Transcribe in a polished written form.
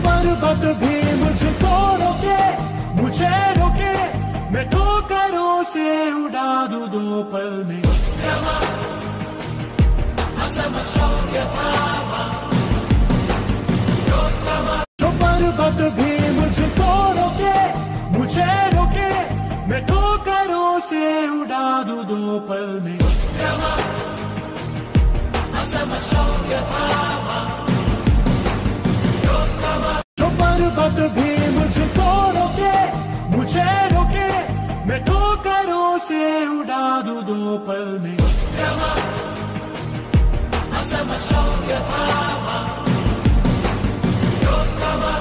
पर्वत भी मुझको रोके, मुझे रोके, मैं ठोकरों से उड़ा दूं 2 पल में। जो पर्वत भी मुझको रोके, मुझे रोके, मैं ठोकरों से उड़ा दूं 2 पल में। जो पर्वत भी मुझको रोके, मुझे रोके, मैं ठोकरों से उड़ा दूं 2 पल में।